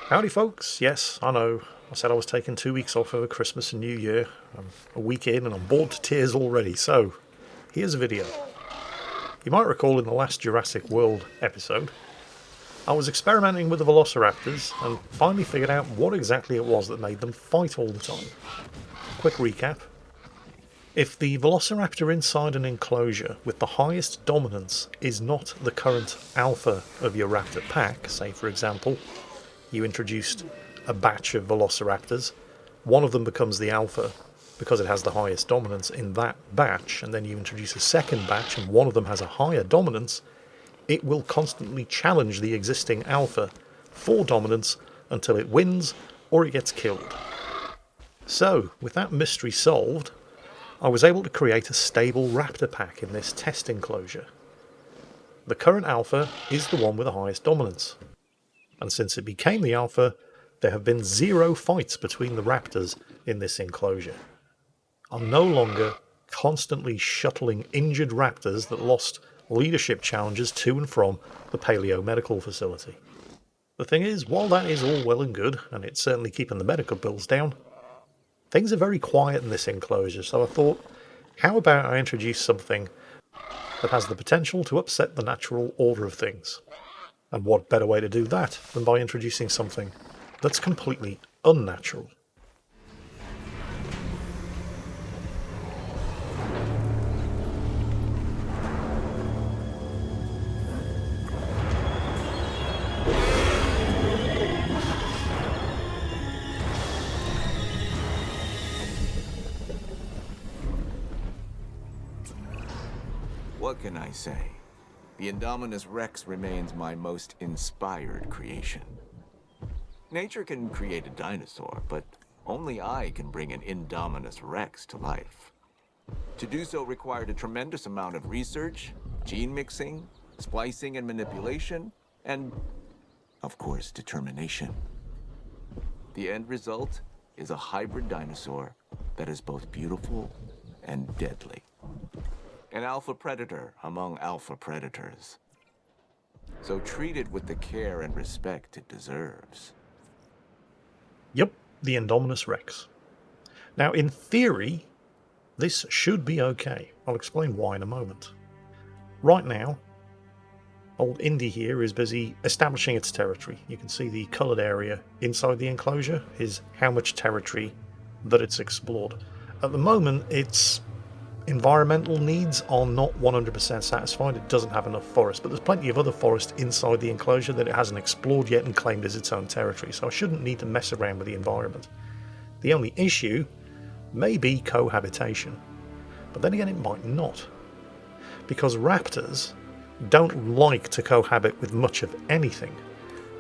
Howdy folks, yes, I know, I said I was taking 2 weeks off over Christmas and New Year. I'm a week in and I'm bored to tears already, so here's a video. You might recall in the last Jurassic World episode, I was experimenting with the velociraptors and finally figured out what exactly it was that made them fight all the time. Quick recap. If the velociraptor inside an enclosure with the highest dominance is not the current alpha of your raptor pack, say for example, you introduced a batch of velociraptors, one of them becomes the alpha because it has the highest dominance in that batch, and then you introduce a second batch and one of them has a higher dominance, it will constantly challenge the existing alpha for dominance until it wins or it gets killed. So, with that mystery solved, I was able to create a stable raptor pack in this test enclosure. The current alpha is the one with the highest dominance, and since it became the alpha, there have been 0 fights between the raptors in this enclosure. I'm no longer constantly shuttling injured raptors that lost leadership challenges to and from the Paleo Medical Facility. The thing is, while that is all well and good, and it's certainly keeping the medical bills down, things are very quiet in this enclosure, so I thought, how about I introduce something that has the potential to upset the natural order of things? And what better way to do that than by introducing something that's completely unnatural? What can I say? The Indominus Rex remains my most inspired creation. Nature can create a dinosaur, but only I can bring an Indominus Rex to life. To do so required a tremendous amount of research, gene mixing, splicing and manipulation, and, of course, determination. The end result is a hybrid dinosaur that is both beautiful and deadly. An alpha predator among alpha predators. So treat it with the care and respect it deserves. Yep, the Indominus Rex. Now, in theory, this should be okay. I'll explain why in a moment. Right now, old Indy here is busy establishing its territory. You can see the coloured area inside the enclosure is how much territory that it's explored. At the moment, its environmental needs are not 100% satisfied. It doesn't have enough forest, but there's plenty of other forest inside the enclosure that it hasn't explored yet and claimed as its own territory, so I shouldn't need to mess around with the environment. The only issue may be cohabitation, but then again it might not, because raptors don't like to cohabit with much of anything,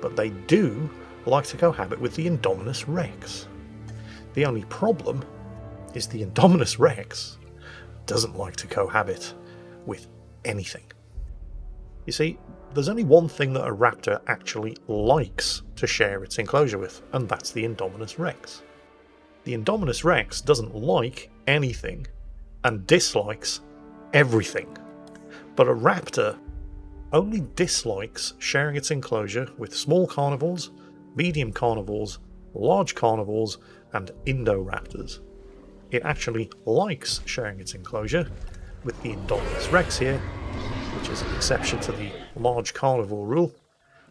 but they do like to cohabit with the Indominus Rex. The only problem is the Indominus Rex doesn't like to cohabit with anything. You see, there's only one thing that a raptor actually likes to share its enclosure with, and that's the Indominus Rex. The Indominus Rex doesn't like anything and dislikes everything, but a raptor only dislikes sharing its enclosure with small carnivores, medium carnivores, large carnivores, and Indoraptors. It actually likes sharing its enclosure with the Indominus Rex here, which is an exception to the large carnivore rule,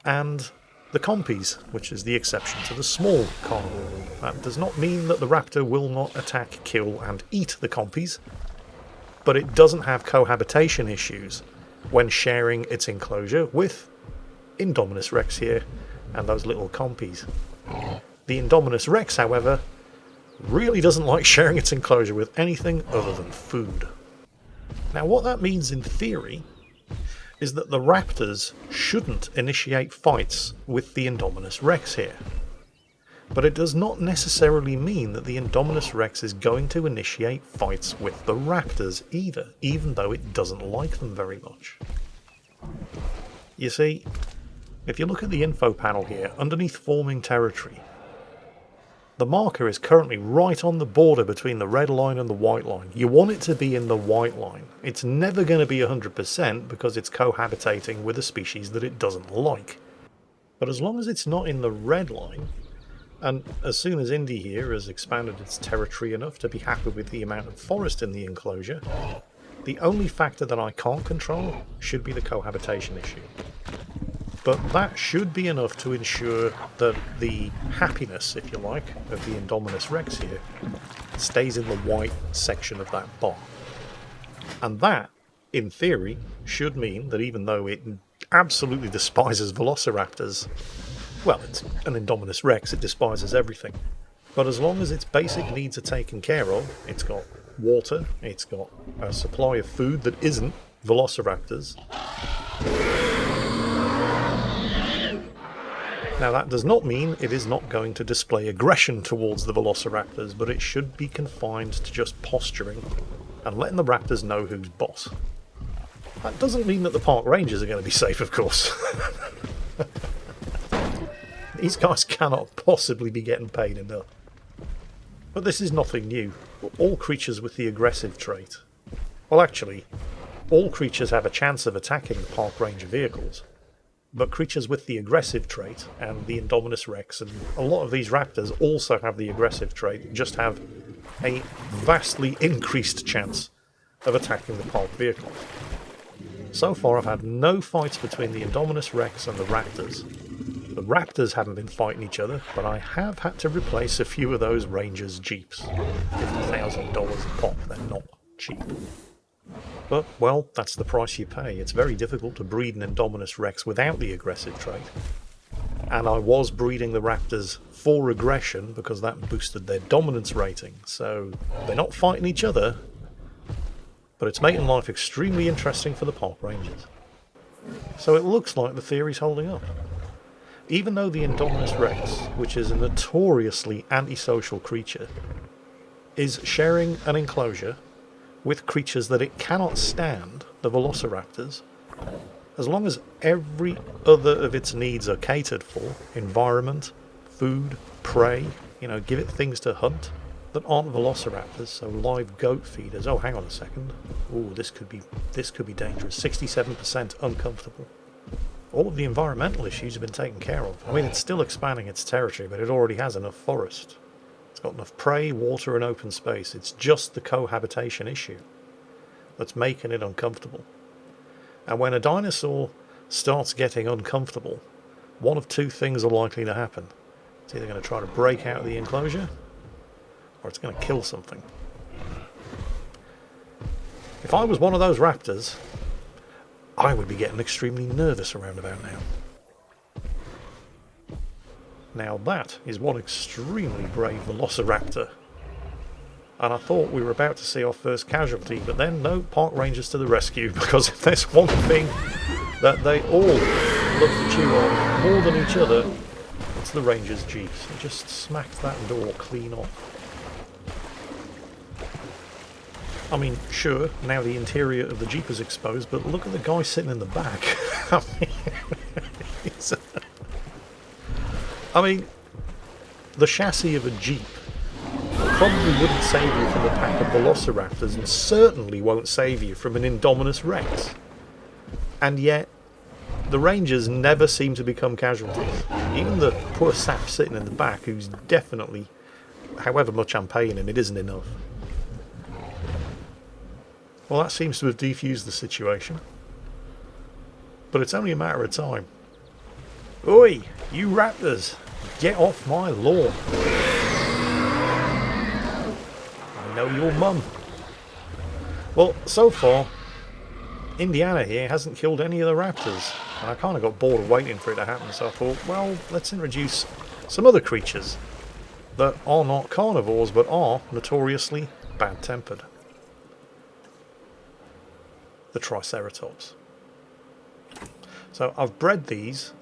and the compies, which is the exception to the small carnivore rule. That does not mean that the raptor will not attack, kill, and eat the compies, but it doesn't have cohabitation issues when sharing its enclosure with Indominus Rex here and those little compies. The Indominus Rex, however, really doesn't like sharing its enclosure with anything other than food. Now, what that means in theory is that the raptors shouldn't initiate fights with the Indominus Rex here. But it does not necessarily mean that the Indominus Rex is going to initiate fights with the raptors either, even though it doesn't like them very much. You see, if you look at the info panel here, underneath forming territory, the marker is currently right on the border between the red line and the white line. You want it to be in the white line. It's never going to be 100% because it's cohabitating with a species that it doesn't like. But as long as it's not in the red line, and as soon as Indy here has expanded its territory enough to be happy with the amount of forest in the enclosure, the only factor that I can't control should be the cohabitation issue. But that should be enough to ensure that the happiness, if you like, of the Indominus Rex here stays in the white section of that bar. And that, in theory, should mean that even though it absolutely despises velociraptors, well, it's an Indominus Rex, it despises everything. But as long as its basic needs are taken care of, it's got water, it's got a supply of food that isn't velociraptors. Now that does not mean it is not going to display aggression towards the velociraptors, but it should be confined to just posturing and letting the raptors know who's boss. That doesn't mean that the park rangers are going to be safe, of course. These guys cannot possibly be getting paid enough. But this is nothing new. All creatures with the aggressive trait, well actually, all creatures have a chance of attacking the park ranger vehicles. But creatures with the aggressive trait, and the Indominus Rex, and a lot of these raptors also have the aggressive trait, just have a vastly increased chance of attacking the park vehicles. So far I've had no fights between the Indominus Rex and the raptors. The raptors haven't been fighting each other, but I have had to replace a few of those rangers' jeeps. $50,000 a pop, they're not cheap. But, well, that's the price you pay. It's very difficult to breed an Indominus Rex without the aggressive trait. And I was breeding the raptors for aggression because that boosted their dominance rating. So they're not fighting each other, but it's making life extremely interesting for the park rangers. So it looks like the theory's holding up. Even though the Indominus Rex, which is a notoriously antisocial creature, is sharing an enclosure with creatures that it cannot stand, the velociraptors, as long as every other of its needs are catered for, environment, food, prey, give it things to hunt that aren't velociraptors, so live goat feeders. Oh, hang on a second. Oh, this could be dangerous. 67% uncomfortable. All of the environmental issues have been taken care of. I mean, it's still expanding its territory, but it already has enough forest. It's got enough prey, water, and open space. It's just the cohabitation issue that's making it uncomfortable. And when a dinosaur starts getting uncomfortable, one of two things are likely to happen. It's either going to try to break out of the enclosure, or it's going to kill something. If I was one of those raptors, I would be getting extremely nervous around about now. Now that is one extremely brave velociraptor. And I thought we were about to see our first casualty, but then no, park rangers to the rescue, because if there's one thing that they all love to chew on more than each other, it's the rangers' jeeps. They just smacked that door clean off. I mean, sure, now the interior of the Jeep is exposed, but look at the guy sitting in the back. I mean, the chassis of a Jeep probably wouldn't save you from a pack of velociraptors, and certainly won't save you from an Indominus Rex. And yet, the Rangers never seem to become casualties. Even the poor sap sitting in the back, who's definitely, however much I'm paying him, it isn't enough. Well, that seems to have defused the situation. But it's only a matter of time. Oi, you raptors, get off my lawn. I know your mum. Well, so far, Indiana here hasn't killed any of the raptors. And I kind of got bored of waiting for it to happen, so I thought, well, let's introduce some other creatures that are not carnivores, but are notoriously bad-tempered. The Triceratops. So I've bred these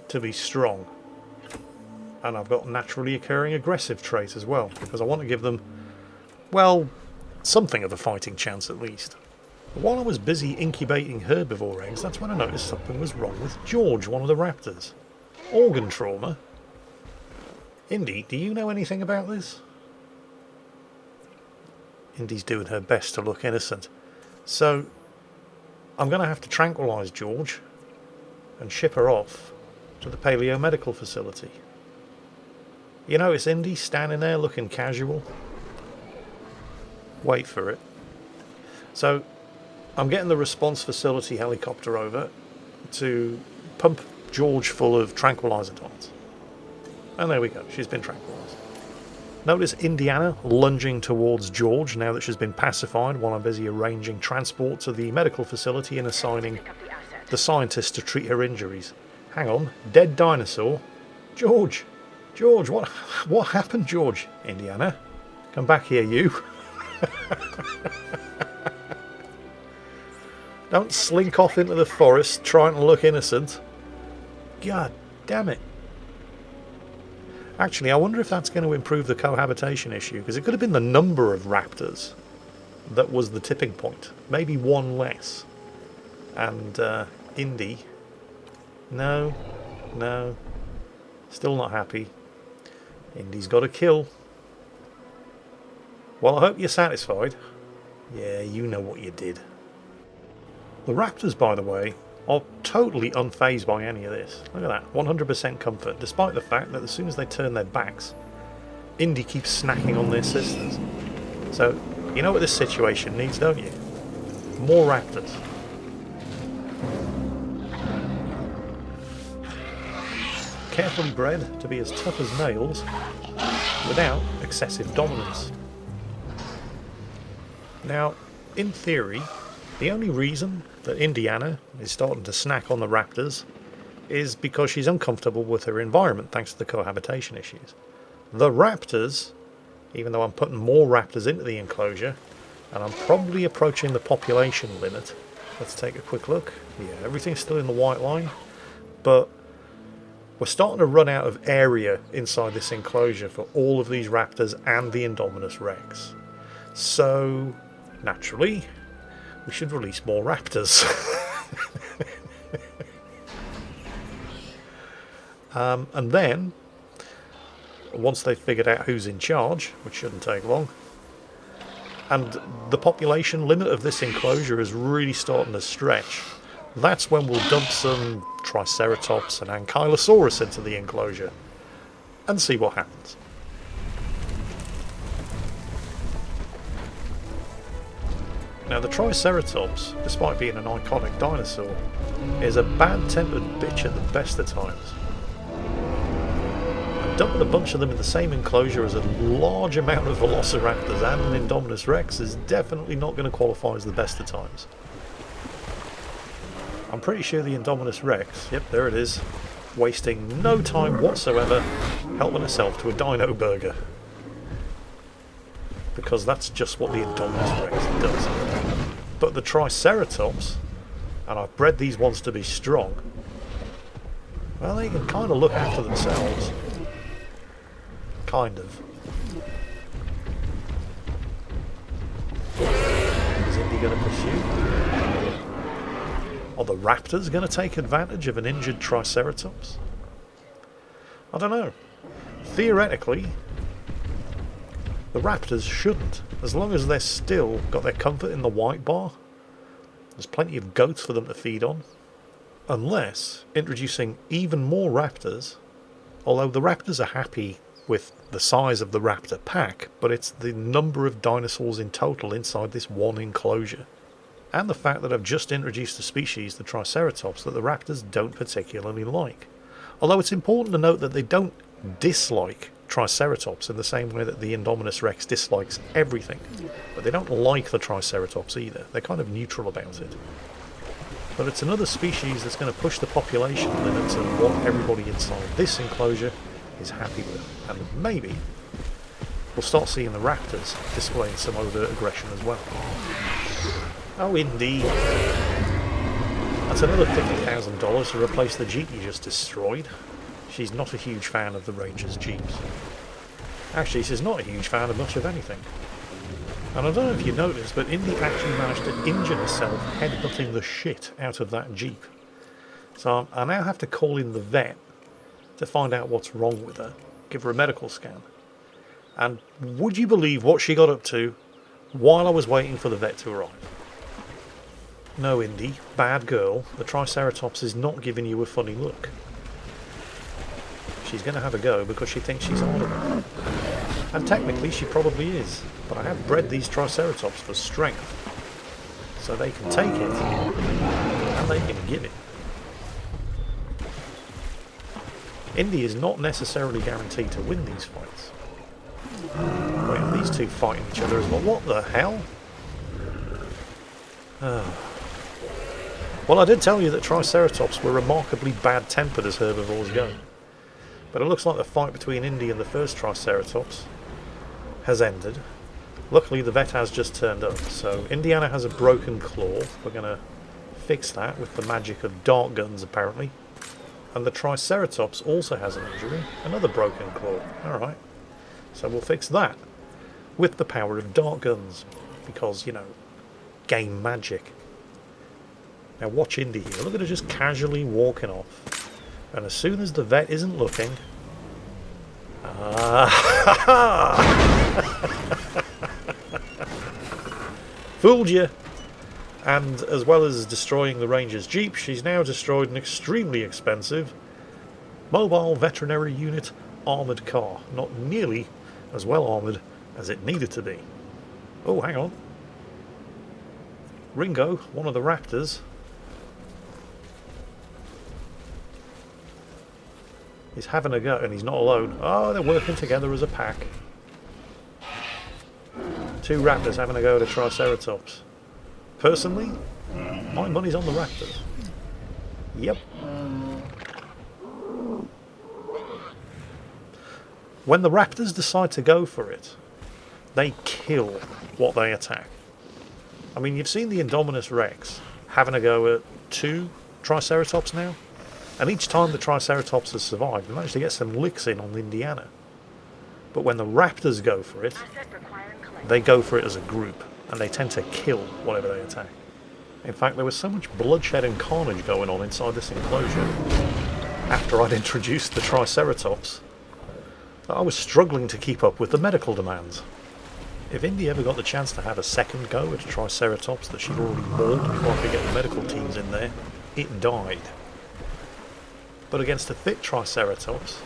to be strong, and I've got naturally occurring aggressive trait as well, because I want to give them, well, something of a fighting chance at least. But while I was busy incubating herbivore eggs, that's when I noticed something was wrong with George, one of the raptors. Organ trauma. Indy, do you know anything about this? Indy's doing her best to look innocent. So I'm going to have to tranquilise George and ship her off to the paleomedical facility. You notice Indy standing there looking casual? Wait for it. So, I'm getting the response facility helicopter over to pump George full of tranquilizer darts. And there we go, she's been tranquilized. Notice Indiana lunging towards George now that she's been pacified while I'm busy arranging transport to the medical facility and assigning the scientists to treat her injuries. Hang on, dead dinosaur? George! George, what happened, George? Indiana, come back here, you. Don't slink off into the forest trying to look innocent. God damn it. Actually, I wonder if that's going to improve the cohabitation issue, because it could have been the number of raptors that was the tipping point. Maybe one less. And Indy, no, still not happy. Indy's got a kill. Well, I hope you're satisfied. Yeah, you know what you did. The raptors, by the way, are totally unfazed by any of this. Look at that, 100% comfort, despite the fact that as soon as they turn their backs, Indy keeps snacking on their sisters. So, you know what this situation needs, don't you? More raptors. Carefully bred to be as tough as nails, without excessive dominance. Now, in theory, the only reason that Indiana is starting to snack on the raptors is because she's uncomfortable with her environment thanks to the cohabitation issues. The raptors, even though I'm putting more raptors into the enclosure, and I'm probably approaching the population limit. Let's take a quick look. Yeah, everything's still in the white line, but we're starting to run out of area inside this enclosure for all of these raptors and the Indominus Rex. So, naturally, we should release more raptors. And then, once they've figured out who's in charge, which shouldn't take long, and the population limit of this enclosure is really starting to stretch, that's when we'll dump some Triceratops and Ankylosaurus into the enclosure and see what happens. Now, the Triceratops, despite being an iconic dinosaur, is a bad-tempered bitch at the best of times. And dumping a bunch of them in the same enclosure as a large amount of Velociraptors and an Indominus Rex is definitely not going to qualify as the best of times. I'm pretty sure the Indominus Rex, yep, there it is, wasting no time whatsoever helping herself to a dino burger. Because that's just what the Indominus Rex does. But the Triceratops, and I've bred these ones to be strong, well, they can kind of look after themselves. Kind of. Is Indy going to pursue? Are the raptors going to take advantage of an injured Triceratops? I don't know. Theoretically, the raptors shouldn't, as long as they're still got their comfort in the white bar. There's plenty of goats for them to feed on. Unless introducing even more raptors, although the raptors are happy with the size of the raptor pack, but it's the number of dinosaurs in total inside this one enclosure. And the fact that I've just introduced a species, the Triceratops, that the raptors don't particularly like. Although it's important to note that they don't dislike Triceratops in the same way that the Indominus Rex dislikes everything. But they don't like the Triceratops either. They're kind of neutral about it. But it's another species that's going to push the population limits of what everybody inside this enclosure is happy with. And maybe we'll start seeing the raptors displaying some overt aggression as well. Oh, indeed. That's another $50,000 to replace the Jeep you just destroyed. She's not a huge fan of the Ranger's Jeeps. Actually, she's not a huge fan of much of anything. And I don't know if you noticed, but Indy actually managed to injure herself headbutting the shit out of that Jeep. So I now have to call in the vet to find out what's wrong with her, give her a medical scan. And would you believe what she got up to while I was waiting for the vet to arrive? No, Indy, bad girl, the Triceratops is not giving you a funny look. she's going to have a go because she thinks she's harder than me. And technically she probably is, but I have bred these Triceratops for strength, so they can take it and they can give it. Indy is not necessarily guaranteed to win these fights. Wait, these two fighting each other as well. What the hell? Well, I did tell you that Triceratops were remarkably bad-tempered as herbivores go. But it looks like the fight between Indy and the first Triceratops has ended. Luckily, the vet has just turned up. So, Indiana has a broken claw. We're going to fix that with the magic of dart guns, apparently. And the Triceratops also has an injury. Another broken claw. Alright. So we'll fix that with the power of dart guns. Because, you know, game magic. Now watch Indy here. Look at her just casually walking off. And as soon as the vet isn't looking... Fooled you! And as well as destroying the ranger's jeep, she's now destroyed an extremely expensive mobile veterinary unit armoured car. Not nearly as well armoured as it needed to be. Oh, hang on. Ringo, one of the raptors, is having a go, and he's not alone. Oh, they're working together as a pack. Two raptors having a go at a Triceratops. Personally, my money's on the raptors. Yep. When the raptors decide to go for it, they kill what they attack. I mean, you've seen the Indominus Rex having a go at two Triceratops now, and each time the Triceratops has survived, they managed to get some licks in on Indiana. But when the raptors go for it, they go for it as a group, and they tend to kill whatever they attack. In fact, there was so much bloodshed and carnage going on inside this enclosure after I'd introduced the Triceratops that I was struggling to keep up with the medical demands. If Indy ever got the chance to have a second go at a Triceratops that she'd already mauled before I could get the medical teams in there, it died. But against a thick Triceratops,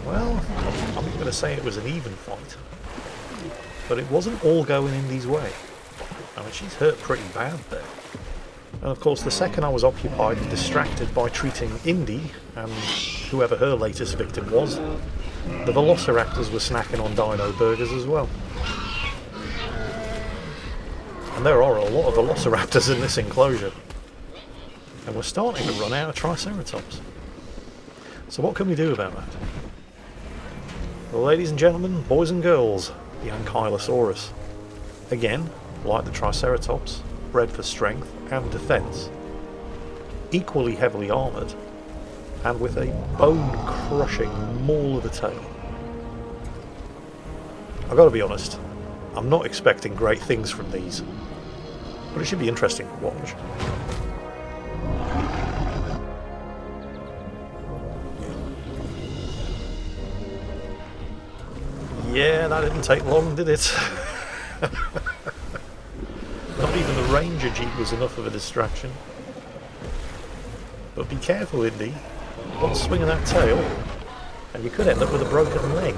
well, I'm not going to say it was an even fight, but it wasn't all going Indy's way. I mean, she's hurt pretty bad there. And of course, the second I was occupied and distracted by treating Indy and whoever her latest victim was, the Velociraptors were snacking on dino burgers as well. And there are a lot of Velociraptors in this enclosure. And we're starting to run out of Triceratops. So what can we do about that? Well, ladies and gentlemen, boys and girls, the Ankylosaurus. Again, like the Triceratops, bred for strength and defence. Equally heavily armoured, and with a bone-crushing maul of a tail. I've got to be honest, I'm not expecting great things from these, but it should be interesting to watch. Yeah, that didn't take long, did it? Not even the Ranger Jeep was enough of a distraction. But be careful, Indy. One swing of that tail, and you could end up with a broken leg.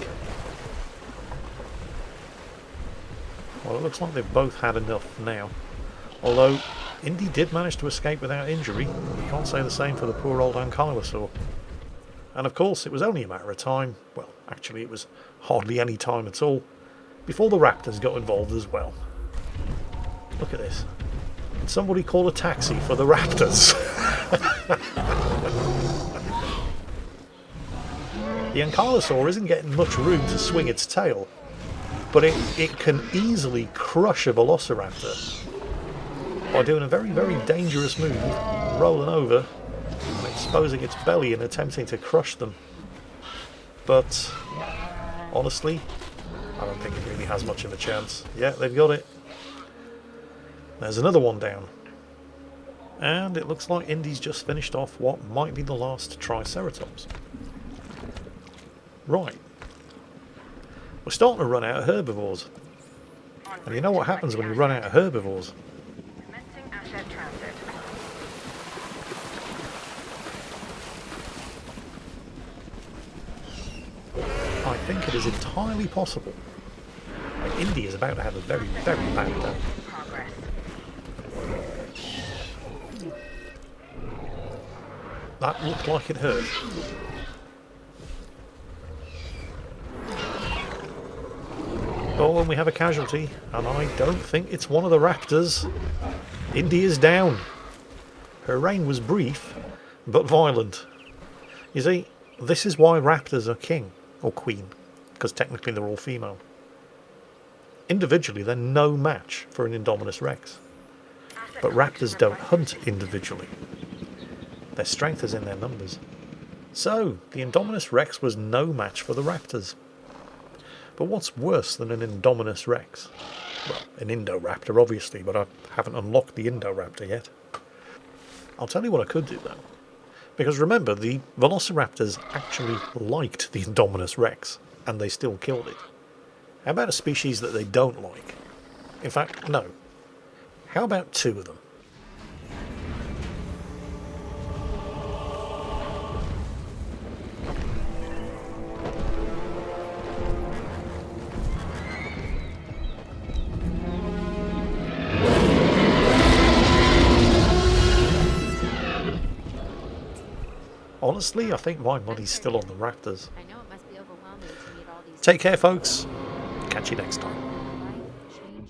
Well, it looks like they've both had enough now. Although, Indy did manage to escape without injury. You can't say the same for the poor old Ankylosaur. And of course, it was only a matter of time, well, actually it was hardly any time at all, before the raptors got involved as well. Look at this. Can somebody call a taxi for the raptors? The Ankylosaur isn't getting much room to swing its tail, but it can easily crush a Velociraptor by doing a very, very dangerous move, rolling over and exposing its belly and attempting to crush them. But honestly, I don't think it really has much of a chance. Yeah, they've got it. There's another one down. And it looks like Indy's just finished off what might be the last Triceratops. Right. We're starting to run out of herbivores. And you know what happens when you run out of herbivores? think it is entirely possible. Like, Indy is about to have a very, very bad day. Progress. That looked like it hurt. Oh, and we have a casualty, and I don't think it's one of the raptors. Indy is down. Her reign was brief, but violent. You see, this is why raptors are king, or queen, because technically they're all female. Individually, they're no match for an Indominus Rex. But raptors don't hunt individually. Their strength is in their numbers. So, the Indominus Rex was no match for the raptors. But what's worse than an Indominus Rex? Well, an Indoraptor, obviously, but I haven't unlocked the Indoraptor yet. I'll tell you what I could do, though. Because remember, the Velociraptors actually liked the Indominus Rex, and they still killed it. How about a species that they don't like? In fact, no. How about two of them? Honestly, I think my money's still on the Raptors. I know it must be overwhelming to meet all these. Take care, folks. Catch you next time.